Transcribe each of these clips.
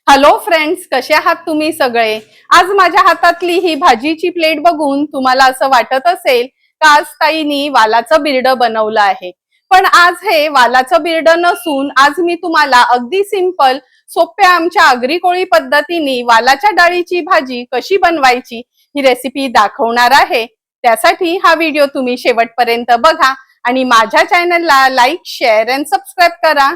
Hello friends, कसे आहात तुम्ही सगळे? आज माझ्या हातातली ही भाजीची प्लेट बघून तुम्हाला असं वाटत असेल का आज ताईनी वालाचं बिरड बनवलं आहे. पण आज हे वालाचं बिरड नसून आज मी तुम्हाला अगदी सिंपल सोप्या आमच्या आगरी कोळी पद्धतीने वालाच्या डाळीची भाजी कशी बनवायची ही रेसिपी दाखवणार आहे. त्यासाठी हा व्हिडिओ तुम्ही शेवटपर्यंत बघा आणि माझ्या चॅनलला लाईक, शेअर आणि सबस्क्राईब करा.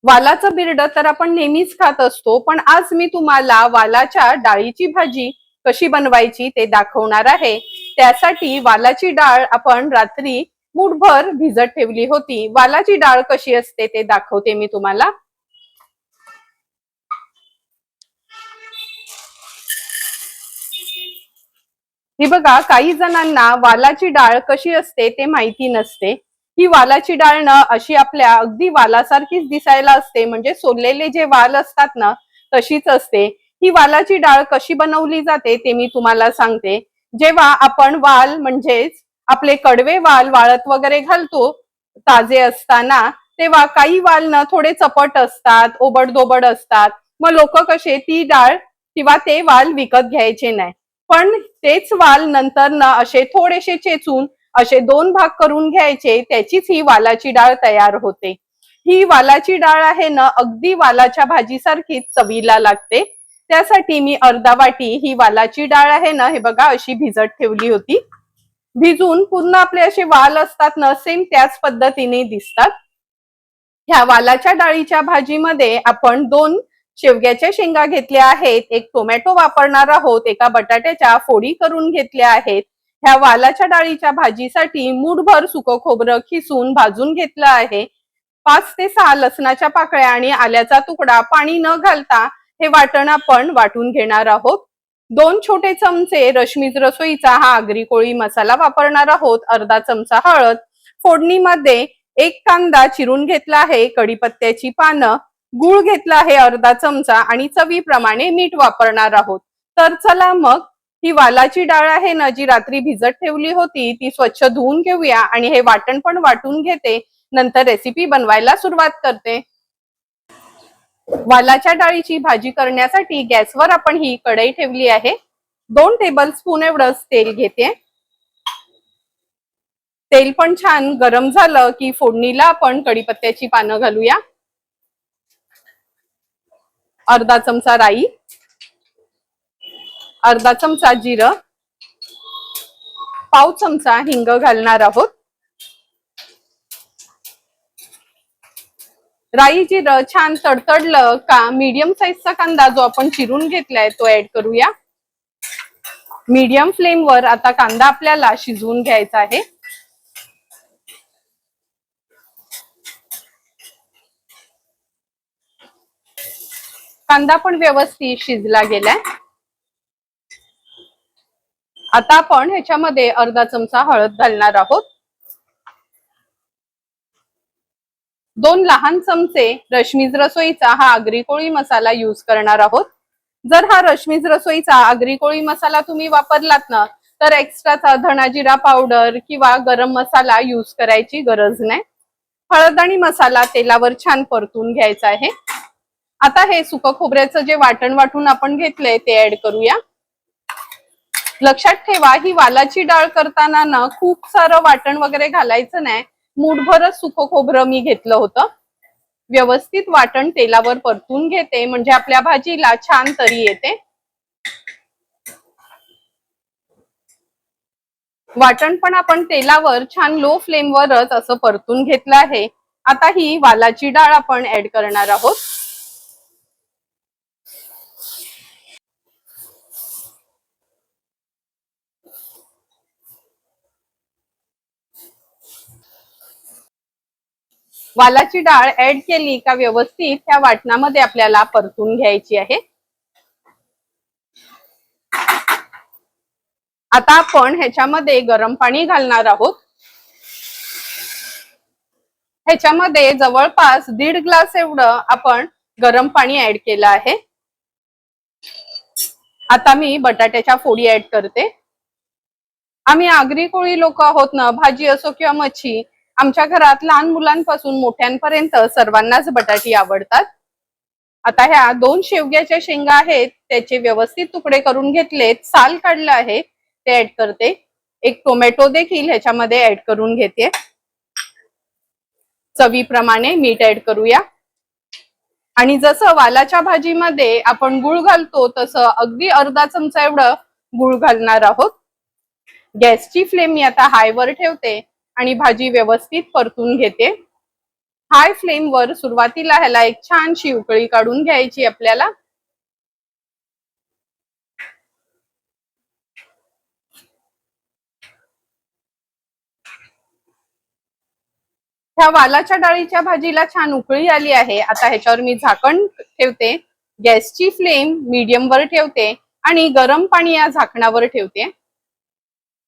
वालाचं बिरड तर आपण नेहमीच खात असतो, पण आज मी तुम्हाला वालाच्या डाळीची भाजी कशी बनवायची ते दाखवणार आहे. त्यासाठी वालाची डाळ आपण रात्री मूठभर भिजत ठेवली होती. वालाची डाळ कशी असते ते दाखवते मी तुम्हाला. ही बघा, काही जणांना वालाची डाळ कशी असते ते माहिती नसते. ही वालाची डाळ ना अशी आपल्या अगदी वालासारखीच दिसायला असते, म्हणजे सोललेले जे वाल असतात ना तशीच असते. ही वालाची डाळ कशी बनवली जाते ते मी तुम्हाला सांगते. जेव्हा आपण वाल म्हणजेच आपले कडवे वाल वाळत वगैरे घालतो ताजे असताना, तेव्हा काही वाल ना थोडे चपट असतात, ओबडधोबड असतात. मग लोक कसे ती डाळ किंवा ते वाल विकत घ्यायचे नाही, पण तेच वाल नंतर ना असे थोडेसे चेचून असे दोन भाग करून घ्यायचे, त्याचीच ही वालाची डाळ तयार होते. ही वालाची डाळ आहे ना अगदी वालाच्या भाजीसारखीच चवीला लागते. त्यासाठी मी अर्धा वाटी ही वालाची डाळ आहे ना, हे बघा अशी भिजत ठेवली होती. भिजून पूर्ण आपले असे वाल असतात ना सेम त्याच पद्धतीने दिसतात. ह्या वालाच्या डाळीच्या भाजीमध्ये आपण 2 शेवग्याच्या शेंगा घेतल्या आहेत, एक टोमॅटो वापरणार आहोत, एका बटाट्याच्या फोडी करून घेतल्या आहेत. ह्या वालाच्या डाळीच्या भाजीसाठी मूठभर सुकं खोबरं खिसून भाजून घेतलं आहे. 5 ते 6 लसणाच्या पाकळ्या आणि आल्याचा तुकडा पाणी न घालता हे वाटण आपण वाटून घेणार आहोत. 2 छोटे चमचे रश्मीज रसोईचा हा आगरी कोळी मसाला वापरणार आहोत. अर्धा चमचा हळद. फोडणीमध्ये एक कांदा चिरून घेतला आहे, कढीपत्त्याची पानं, गूळ घेतला आहे अर्धा चमचा आणि चवीप्रमाणे मीठ वापरणार आहोत. तर चला मग ही वालाची डाळ आहे ना जी रात्री भिजत ठेवली होती ती स्वच्छ धुवून घेऊया आणि हे वाटण पण वाटून घेते. नंतर रेसिपी बनवायला सुरुवात करते. वालाच्या डाळीची भाजी करण्यासाठी गॅसवर आपण ही कढई ठेवली आहे. 2 टेबलस्पून एवढंच तेल घेते. तेल पण छान गरम झालं की फोडणीला आपण कढीपत्त्याची पानं घालूया. अर्धा चमचा राई, अर्धा चमचा जिरं, पाव चमचा हिंग घालणार आहोत. राई जिरं छान तडतडलं का मीडियम साईजचा कांदा जो आपण चिरून घेतलाय तो ऍड करूया. मीडियम फ्लेमवर आता कांदा आपल्याला शिजवून घ्यायचा आहे. कांदा पण व्यवस्थित शिजला गेलाय. आता आपण ह्याच्यामध्ये अर्धा चमचा हळद घालणार आहोत. 2 लहान चमचे रश्मीज रसोईचा हा आगरी कोळी मसाला यूज करणार आहोत. जर हा रश्मीज रसोईचा आगरी कोळी मसाला तुम्ही वापरलात ना तर एक्स्ट्राचा धना जिरा पावडर किंवा गरम मसाला यूज करायची गरज नाही. हळद आणि मसाला तेलावर छान परतून घ्यायचा आहे. आता हे सुकं खोबऱ्याचं जे वाटण वाटून आपण घेतलंय ते ऍड करूया. लक्षात ठेवा ही वालाची डाळ करताना ना खूप सारं वाटण वगैरे घालायचं नाही. मूठभरच सुकं खोबरं मी घेतलं होतं. व्यवस्थित वाटण तेलावर परतून घेते म्हणजे आपल्या भाजीला छान तरी येते. वाटण पण आपण तेलावर छान लो फ्लेमवरच असं परतून घेतलं आहे. आता ही वालाची डाळ आपण ऍड करणार आहोत. वालाची डाळ ऍड केली का व्यवस्थित त्या वाटणामध्ये आपल्याला परतून घ्यायची आहे. आता आपण ह्याच्यामध्ये गरम पाणी घालणार आहोत. ह्याच्यामध्ये जवळपास 1.5 ग्लास एवढं आपण गरम पाणी ऍड केलं आहे. आता मी बटाट्याच्या फोडी ऍड करते. आम्ही आगरी कोळी लोक आहोत ना, भाजी असो किंवा मच्छी, आमच्या घरात लहान मुलांपासून मोठ्यांपर्यंत सर्वांनाच बटाटी आवडतात. आता ह्या 2 शेवग्याच्या शेंगा आहेत, त्याचे व्यवस्थित तुकडे करून घेतलेत, साल काढलं आहे ते ऍड करते. एक टोमॅटो देखील ह्याच्यामध्ये ऍड करून घेते. चवीप्रमाणे मीठ ऍड करूया. आणि जसं वालाच्या भाजीमध्ये आपण गुळ घालतो तसं अगदी अर्धा चमचा एवढं गुळ घालणार आहोत. गॅसची फ्लेम मी आता हाय वर ठेवते आणि भाजी व्यवस्थित परतून घेते. हाय फ्लेम वर सुरुवातीला ह्याला एक छानशी उकळी काढून घ्यायची आपल्याला. ह्या वालाच्या डाळीच्या भाजीला छान उकळी आली आहे. आता ह्याच्यावर मी झाकण ठेवते. गॅसची फ्लेम मीडियम वर ठेवते आणि गरम पाणी या झाकणावर ठेवते.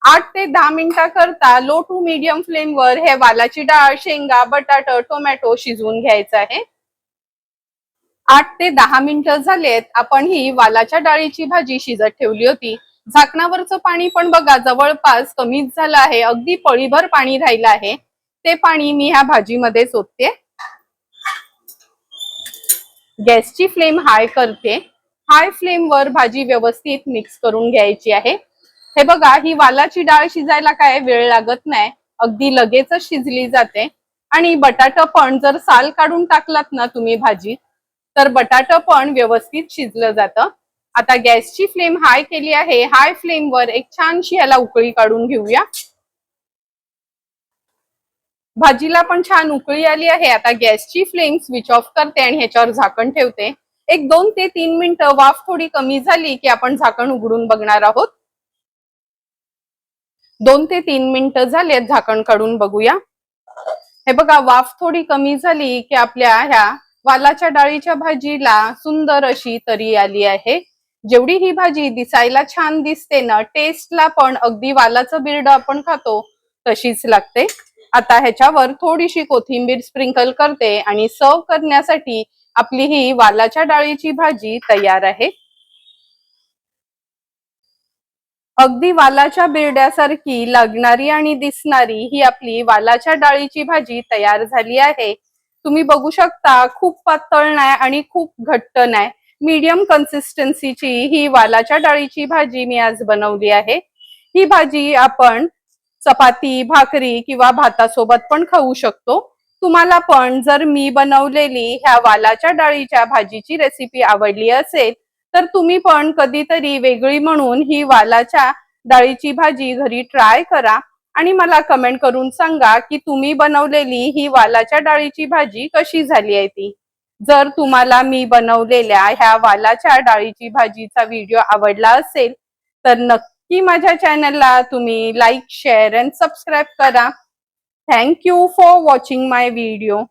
8 ते 10 मिनिटाकरता लो टू मीडियम फ्लेम वर हे वालाची डाळ, शेंगा, बटाटा, टोमॅटो शिजवून घ्यायचं आहे. 8 ते 10 मिनिटं झालेत. आपण ही वालाच्या डाळीची भाजी शिजत ठेवली होती. झाकणावरचं पाणी पण बघा जवळपास कमीच झालं आहे. अगदी पळीभर पाणी राहिलं आहे. ते पाणी मी ह्या भाजीमध्ये ओतते. गॅसची फ्लेम हाय करते. हाय फ्लेम वर भाजी व्यवस्थित मिक्स करून घ्यायची आहे. हे बघा, ही वालाची डाळ शिजायला काय वेळ लागत नाही, अगदी लगेचच शिजली जाते. आणि बटाटा पण जर साल काढून टाकलात ना तुम्ही भाजी, तर बटाटा पण व्यवस्थित शिजलं जातं. आता गॅसची फ्लेम हाय केली आहे. हाय फ्लेम वर एक छानशी याला उकळी काढून घेऊया. भाजीला पण छान उकळी आली आहे. आता गॅसची फ्लेम स्विच ऑफ करते आणि ह्याच्यावर झाकण ठेवते. एक 2 ते 3 मिनिटं वाफ थोडी कमी झाली की आपण झाकण उघडून बघणार आहोत. 2 ते 3 मिनिटं झालेत, झाकण काढून बघूया. हे बघा, वाफ थोडी कमी झाली की आपल्या ह्या वालाच्या डाळीच्या भाजीला सुंदर अशी तरी आली आहे. जेवढी ही भाजी दिसायला छान दिसते ना, टेस्टला पण अगदी वालाचं बिरड आपण खातो तशीच लागते. आता ह्याच्यावर थोडीशी कोथिंबीर स्प्रिंकल करते आणि सर्व करण्यासाठी आपली ही वालाच्या डाळीची भाजी तयार आहे. अगदी वालाच्या बिरड्यासारखी लागणारी आणि दिसणारी ही आपली वालाच्या डाळीची भाजी तयार झाली आहे. तुम्ही बघू शकता, खूप पातळ नाही आणि खूप घट्ट नाही, मीडियम कन्सिस्टन्सीची ही वालाच्या डाळीची भाजी मी आज बनवली आहे. ही भाजी आपण चपाती, भाकरी किंवा भातासोबत पण खाऊ शकतो. तुम्हाला पण जर मी बनवलेली ह्या वालाच्या डाळीच्या भाजीची रेसिपी आवडली असेल तर तुम्ही पण कधीतरी वेगळी म्हणून ही वालाच्या डाळीची भाजी घरी ट्राय करा आणि मला कमेंट करून सांगा की तुम्ही बनवलेली ही वालाच्या डाळीची भाजी कशी झाली आहे ती. जर तुम्हाला मी बनवलेल्या ह्या वालाच्या डाळीची भाजीचा व्हिडिओ आवडला असेल तर नक्की माझ्या चॅनलला तुम्ही लाईक, शेअर अँड सबस्क्राईब करा. Thank you for watching my video.